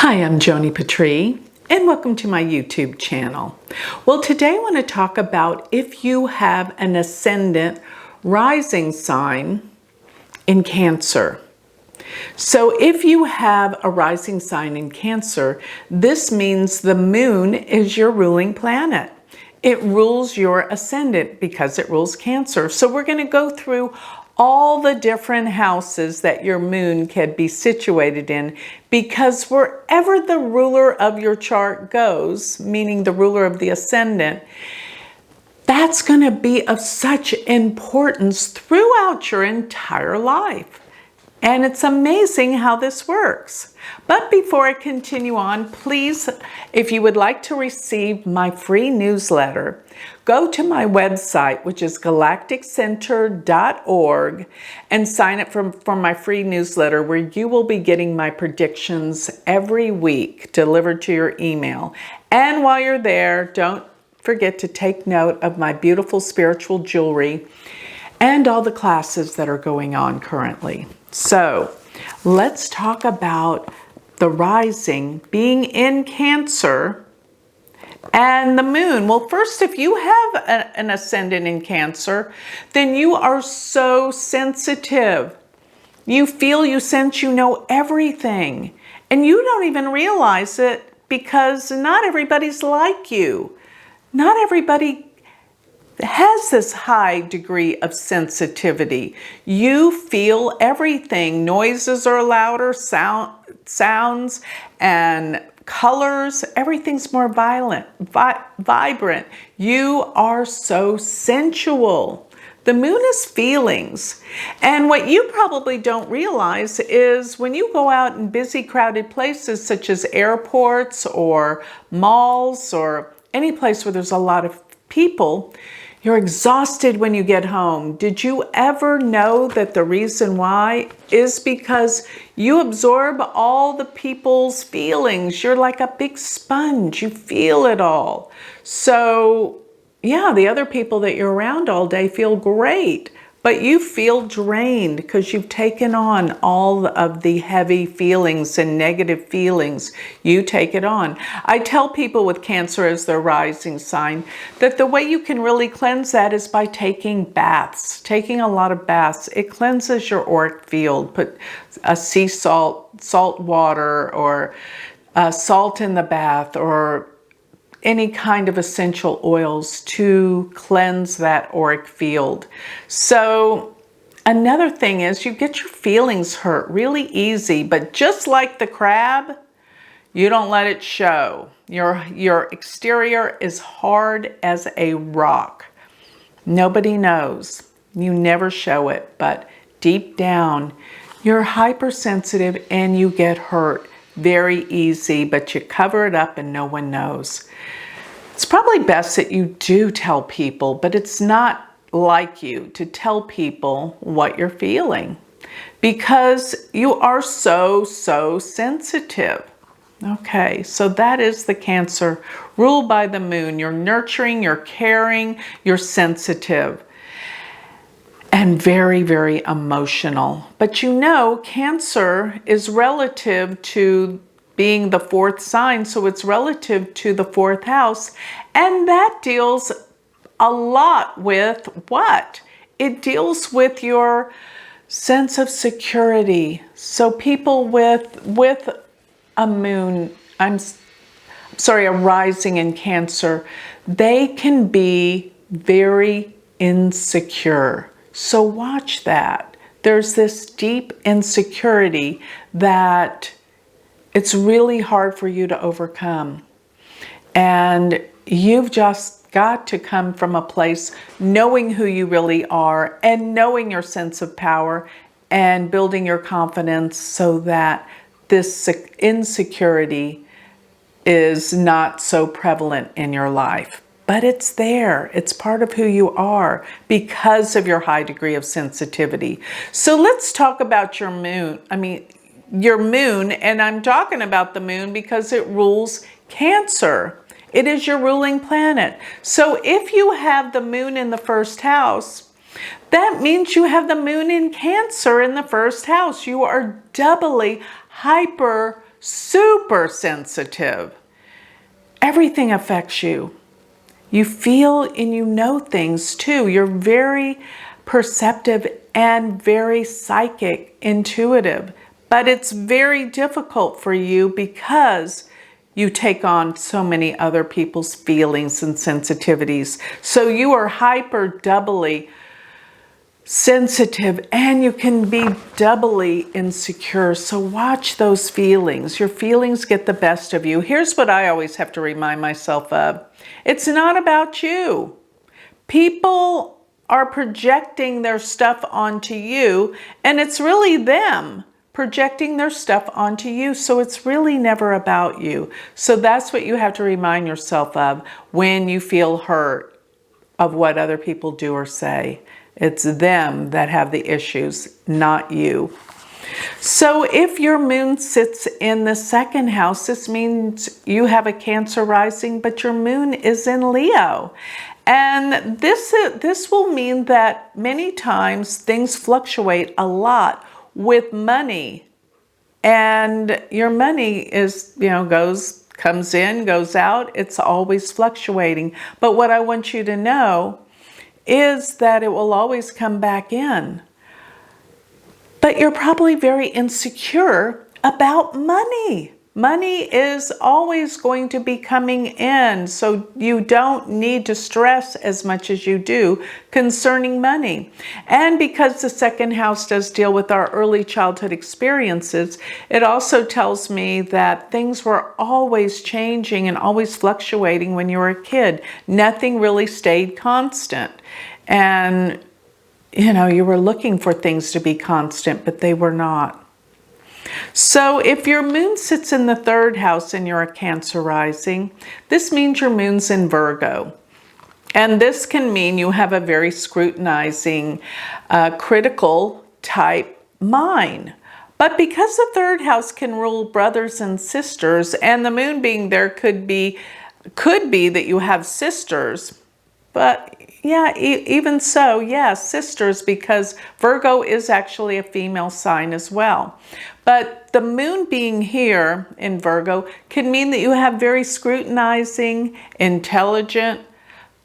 Hi, I'm Joni Patry, and welcome to my YouTube channel. Well, today I want to talk about if you have an ascendant rising sign in Cancer. So if you have a rising sign in Cancer, this means the moon is your ruling planet. It rules your ascendant because it rules Cancer. So we're going to go through all the different houses that your moon can be situated in, because wherever the ruler of your chart goes, meaning the ruler of the ascendant, that's going to be of such importance throughout your entire life. And it's amazing how this works. But before I continue on, please, if you would like to receive my free newsletter, go to my website, which is galacticcenter.org, and sign up for my free newsletter, where you will be getting my predictions every week delivered to your email. And while you're there, don't forget to take note of my beautiful spiritual jewelry and all the classes that are going on currently. So let's talk about the rising being in Cancer and the moon. Well, first, if you have an ascendant in Cancer, then you are so sensitive. You feel, you sense, you know everything. And you don't even realize it, because not everybody's like you. Not everybody has this high degree of sensitivity. You feel everything. Noises are louder, sounds and colors, everything's more vibrant. You are so sensual. The moon is feelings. And what you probably don't realize is when you go out in busy, crowded places such as airports or malls or any place where there's a lot of people, you're exhausted when you get home. Did you ever know that the reason why is because you absorb all the people's feelings? You're like a big sponge. You feel it all. So yeah, the other people that you're around all day feel great, but you feel drained because you've taken on all of the heavy feelings and negative feelings. You take it on. I tell people with Cancer as their rising sign that the way you can really cleanse that is by taking baths, taking a lot of baths. It cleanses your auric field. Put a sea salt water, or salt in the bath, or any kind of essential oils to cleanse that auric field. So another thing is, you get your feelings hurt really easy, but just like the crab, you don't let it show. Your exterior is hard as a rock. Nobody knows. You never show it, but deep down, you're hypersensitive and you get hurt very easy, but you cover it up and no one knows. It's probably best that you do tell people, but it's not like you to tell people what you're feeling, because you are so sensitive. Okay, so that is the Cancer, ruled by the moon. You're nurturing, you're caring, you're sensitive, and very emotional. But you know, Cancer is relative to being the fourth sign, so it's relative to the fourth house, and that deals a lot with what? It deals with your sense of security. So people with a moon, a rising in Cancer, they can be very insecure. So watch that. There's this deep insecurity that it's really hard for you to overcome. And you've just got to come from a place knowing who you really are and knowing your sense of power and building your confidence, so that this insecurity is not so prevalent in your life. But it's there. It's part of who you are because of your high degree of sensitivity. So let's talk about your moon. Your moon, and I'm talking about the moon because it rules Cancer. It is your ruling planet. So if you have the moon in the first house, that means you have the moon in Cancer in the first house. You are doubly hyper super sensitive. Everything affects you. You feel and you know things too. You're very perceptive and very psychic, intuitive. But it's very difficult for you because you take on so many other people's feelings and sensitivities. So you are hyper doubly sensitive and you can be doubly insecure. So watch those feelings. Your feelings get the best of you. Here's what I always have to remind myself of. It's not about you. People are projecting their stuff onto you, and it's really them projecting their stuff onto you. So it's really never about you. So that's what you have to remind yourself of when you feel hurt of what other people do or say. It's them that have the issues, not you. So if your moon sits in the second house, this means you have a Cancer rising, but your moon is in Leo. And this will mean that many times things fluctuate a lot with money. And your money is, comes in, goes out. It's always fluctuating. But what I want you to know is that it will always come back in. But you're probably very insecure about money. Money is always going to be coming in, so you don't need to stress as much as you do concerning money. And because the second house does deal with our early childhood experiences, it also tells me that things were always changing and always fluctuating when you were a kid. Nothing really stayed constant. And you were looking for things to be constant, but they were not. So if your moon sits in the third house and you're a Cancer rising, this means your moon's in Virgo. And this can mean you have a very scrutinizing, critical type mind. But because the third house can rule brothers and sisters, and the moon being there could be that you have sisters, but yeah, even so, yes, sisters, because Virgo is actually a female sign as well. But the moon being here in Virgo can mean that you have very scrutinizing, intelligent,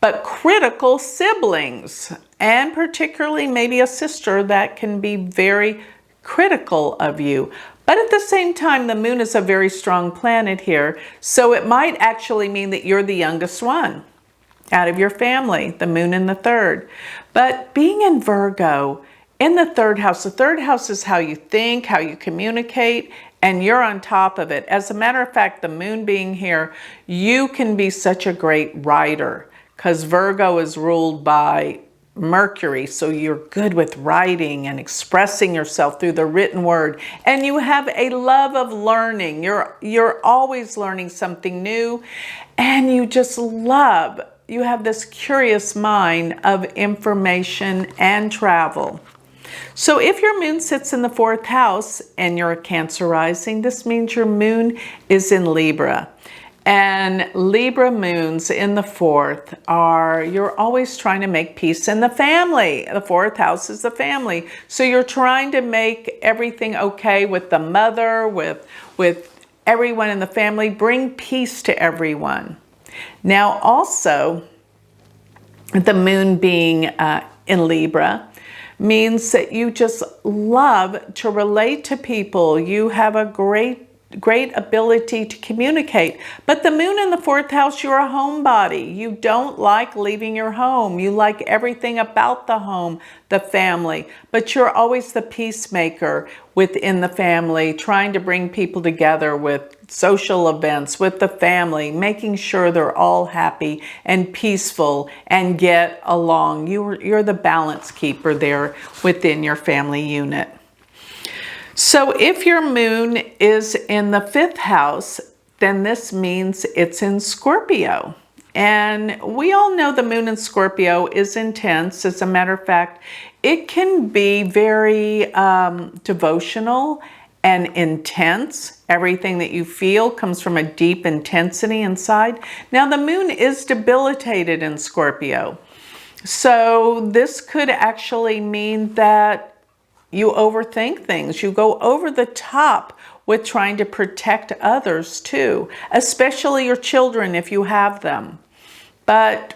but critical siblings, and particularly maybe a sister that can be very critical of you. But at the same time, the moon is a very strong planet here, so it might actually mean that you're the youngest one out of your family, the moon in the third. But being in Virgo, in the third house is how you think, how you communicate, and you're on top of it. As a matter of fact, the moon being here, you can be such a great writer because Virgo is ruled by Mercury, so you're good with writing and expressing yourself through the written word, and you have a love of learning. You're always learning something new, and you have this curious mind of information and travel. So if your moon sits in the fourth house and you're a Cancer rising, this means your moon is in Libra. And Libra moons in the fourth you're always trying to make peace in the family. The fourth house is the family. So you're trying to make everything okay with the mother, with everyone in the family, bring peace to everyone. Now also, the moon being in Libra means that you just love to relate to people. You have a great ability to communicate. But the moon in the fourth house, you're a homebody. You don't like leaving your home. You like everything about the home, the family. But you're always the peacemaker within the family, trying to bring people together with social events, with the family, making sure they're all happy and peaceful and get along. You're the balance keeper there within your family unit. So if your moon is in the fifth house, then this means it's in Scorpio. And we all know the moon in Scorpio is intense. As a matter of fact, it can be very devotional and intense. Everything that you feel comes from a deep intensity inside. Now, the moon is debilitated in Scorpio. So this could actually mean that you overthink things. You go over the top with trying to protect others too, especially your children if you have them. But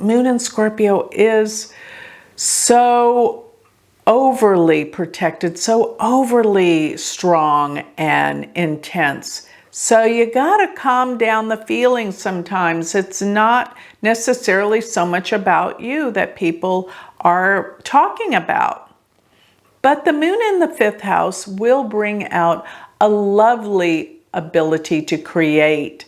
Moon in Scorpio is so overly protected, so overly strong and intense. So you gotta calm down the feelings sometimes. It's not necessarily so much about you that people are talking about. But the moon in the 5th house will bring out a lovely ability to create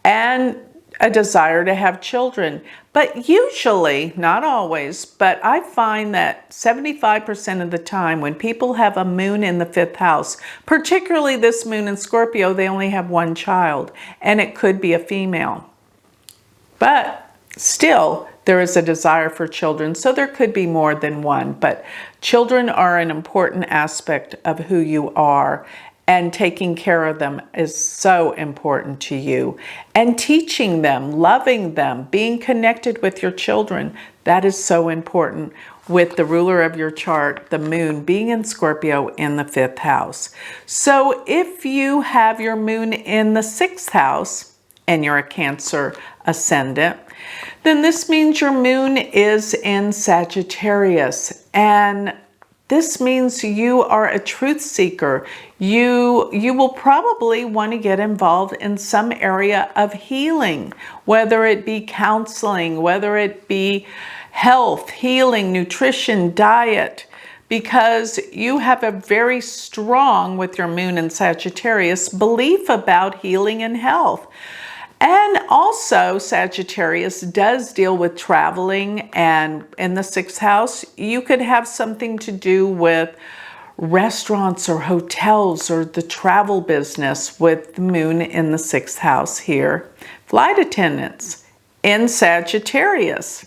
and a desire to have children. But usually, not always, but I find that 75% of the time when people have a moon in the 5th house, particularly this moon in Scorpio, they only have one child, and it could be a female. But still, there is a desire for children, so there could be more than one. But children are an important aspect of who you are, and taking care of them is so important to you. And teaching them, loving them, being connected with your children, that is so important with the ruler of your chart, the moon, being in Scorpio in the 5th house. So if you have your moon in the 6th house and you're a Cancer ascendant, then this means your moon is in Sagittarius, and this means you are a truth seeker. You will probably want to get involved in some area of healing, whether it be counseling, whether it be health, healing, nutrition, diet, because you have a very strong, with your moon in Sagittarius, belief about healing and health. And also, Sagittarius does deal with traveling, and in the 6th house, you could have something to do with restaurants or hotels or the travel business with the moon in the 6th house here. Flight attendants in Sagittarius.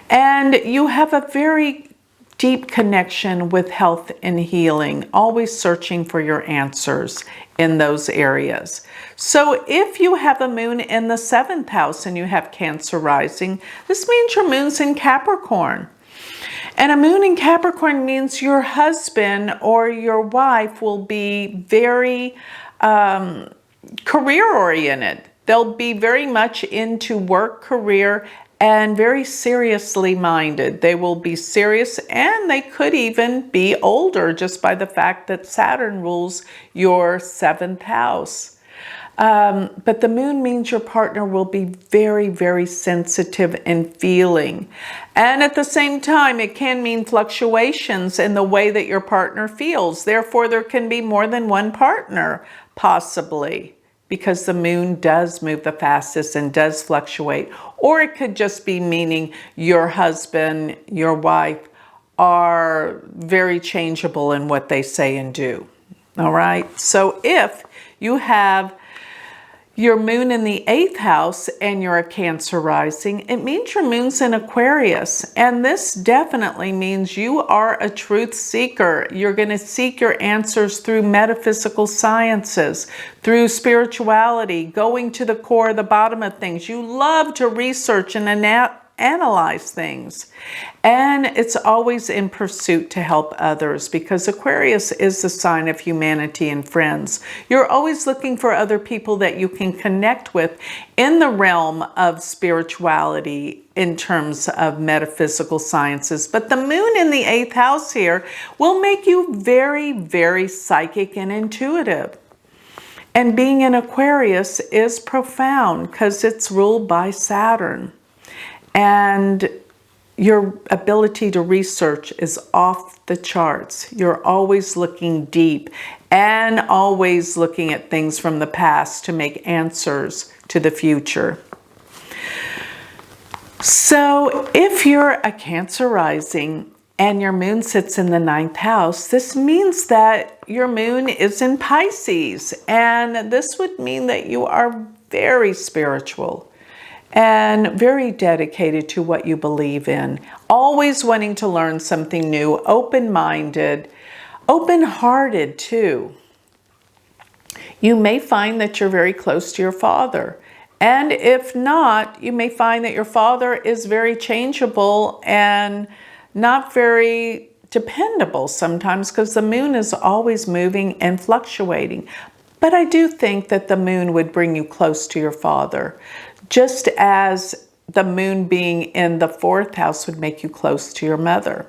And you have a very deep connection with health and healing, always searching for your answers in those areas. So if you have a moon in the 7th house and you have Cancer rising, this means your moon's in Capricorn. And a moon in Capricorn means your husband or your wife will be very career-oriented. They'll be very much into work, career, and very seriously minded. They will be serious, and they could even be older just by the fact that Saturn rules your 7th house. But the moon means your partner will be very, very sensitive and feeling. And at the same time, it can mean fluctuations in the way that your partner feels. Therefore, there can be more than one partner, possibly, because the moon does move the fastest and does fluctuate. Or it could just be meaning your husband, your wife are very changeable in what they say and do. All right. So if you have your moon in the 8th house and you're a Cancer rising, it means your moon's in Aquarius. And this definitely means you are a truth seeker. You're going to seek your answers through metaphysical sciences, through spirituality, going to the core, the bottom of things. You love to research and analyze things. And it's always in pursuit to help others, because Aquarius is the sign of humanity and friends. You're always looking for other people that you can connect with in the realm of spirituality in terms of metaphysical sciences. But the moon in the 8th house here will make you very, very psychic and intuitive. And being in Aquarius is profound because it's ruled by Saturn. And your ability to research is off the charts. You're always looking deep and always looking at things from the past to make answers to the future. So if you're a Cancer rising and your moon sits in the 9th house, this means that your moon is in Pisces. And this would mean that you are very spiritual and very dedicated to what you believe in, always wanting to learn something new, open-minded, open-hearted too. You may find that you're very close to your father. And if not, you may find that your father is very changeable and not very dependable sometimes because the moon is always moving and fluctuating. But I do think that the moon would bring you close to your father, just as the moon being in the 4th house would make you close to your mother.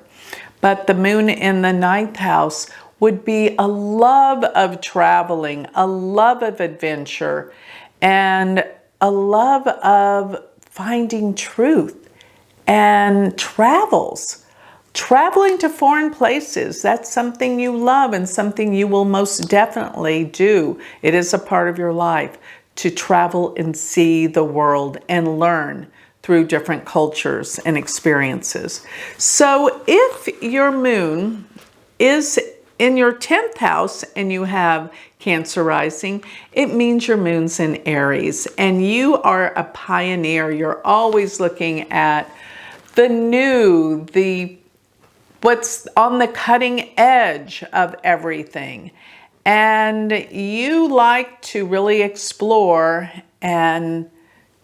But the moon in the 9th house would be a love of traveling, a love of adventure, and a love of finding truth and travels. Traveling to foreign places, that's something you love and something you will most definitely do. It is a part of your life to travel and see the world and learn through different cultures and experiences. So if your moon is in your 10th house and you have Cancer rising, it means your moon's in Aries and you are a pioneer. You're always looking at the new, what's on the cutting edge of everything. And you like to really explore and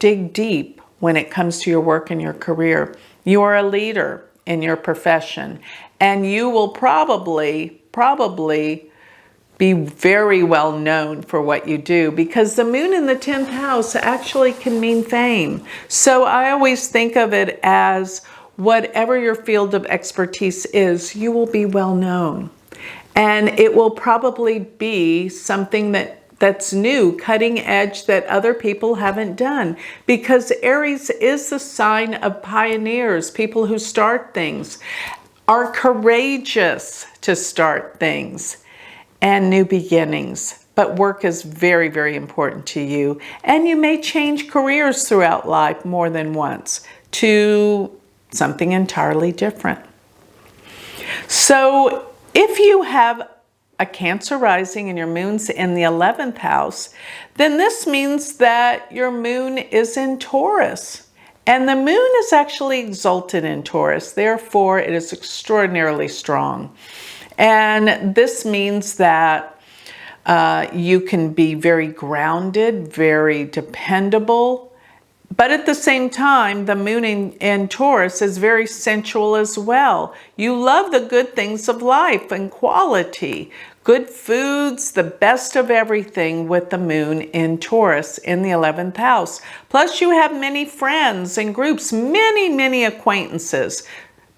dig deep when it comes to your work and your career. You are a leader in your profession, and you will probably be very well known for what you do, because the moon in the 10th house actually can mean fame. So I always think of it as whatever your field of expertise is, you will be well known. And it will probably be something that's new, cutting edge, that other people haven't done. Because Aries is the sign of pioneers, people who start things, are courageous to start things and new beginnings. But work is very, very important to you. And you may change careers throughout life more than once to something entirely different. So if you have a Cancer rising and your moon's in the 11th house, then this means that your moon is in Taurus. And the moon is actually exalted in Taurus. Therefore, it is extraordinarily strong. And this means that you can be very grounded, very dependable. But at the same time, the moon in Taurus is very sensual as well. You love the good things of life and quality, good foods, the best of everything with the moon in Taurus in the 11th house. Plus you have many friends and groups, many acquaintances.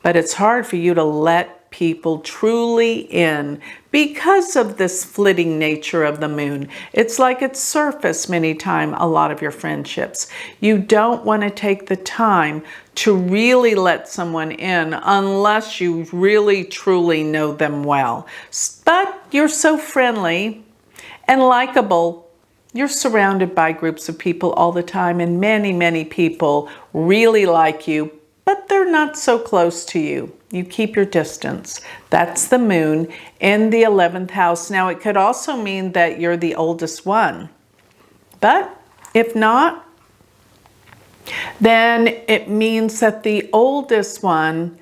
But it's hard for you to let people truly in because of this flitting nature of the moon. It's like it's surfaced many times, a lot of your friendships. You don't want to take the time to really let someone in unless you really truly know them well. But you're so friendly and likable. You're surrounded by groups of people all the time, and many people really like you, but they're not so close to you. You keep your distance. That's the moon in the 11th house. Now, it could also mean that you're the oldest one. But if not, then it means that the oldest one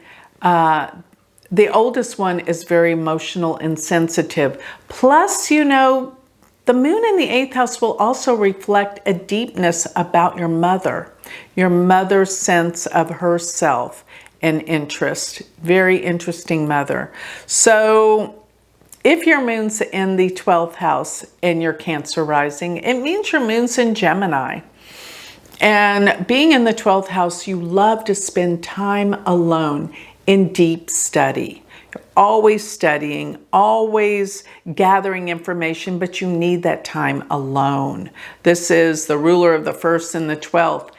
is very emotional and sensitive. Plus, you know, the moon in the 8th house will also reflect a deepness about your mother's sense of herself and interest. Very interesting mother. So if your moon's in the 12th house and your Cancer rising, it means your moon's in Gemini. And being in the 12th house, you love to spend time alone in deep study. You're always studying, always gathering information, but you need that time alone. This is the ruler of the 1st and the 12th.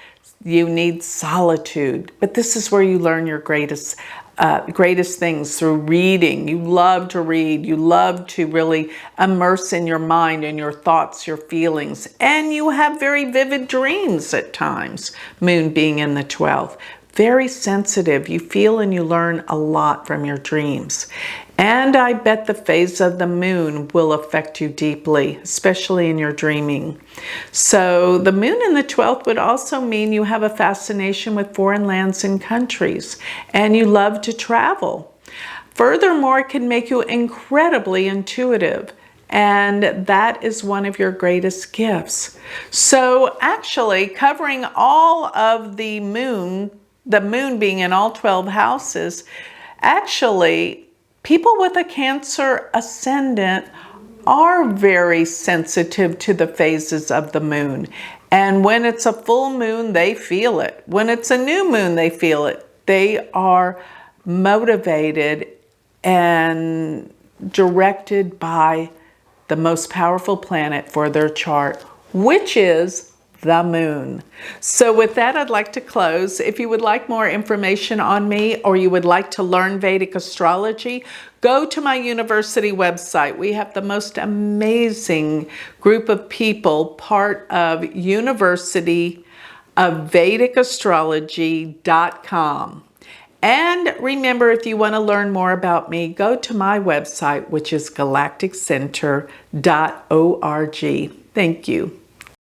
You need solitude, but this is where you learn your greatest things, through reading. You love to read. You love to really immerse in your mind and your thoughts, your feelings, and you have very vivid dreams at times, moon being in the 12th. Very sensitive. You feel and you learn a lot from your dreams. And I bet the phase of the moon will affect you deeply, especially in your dreaming. So the moon in the 12th would also mean you have a fascination with foreign lands and countries, and you love to travel. Furthermore, it can make you incredibly intuitive, and that is one of your greatest gifts. So actually, covering all of the moon being in all 12 houses, actually People with a Cancer ascendant are very sensitive to the phases of the moon. And when it's a full moon, they feel it. When it's a new moon, they feel it. They are motivated and directed by the most powerful planet for their chart, which is the moon. So with that, I'd like to close. If you would like more information on me, or you would like to learn Vedic astrology, go to my university website. We have the most amazing group of people, part of University of Vedic Astrology.com. And remember, if you want to learn more about me, go to my website, which is galacticcenter.org. Thank you.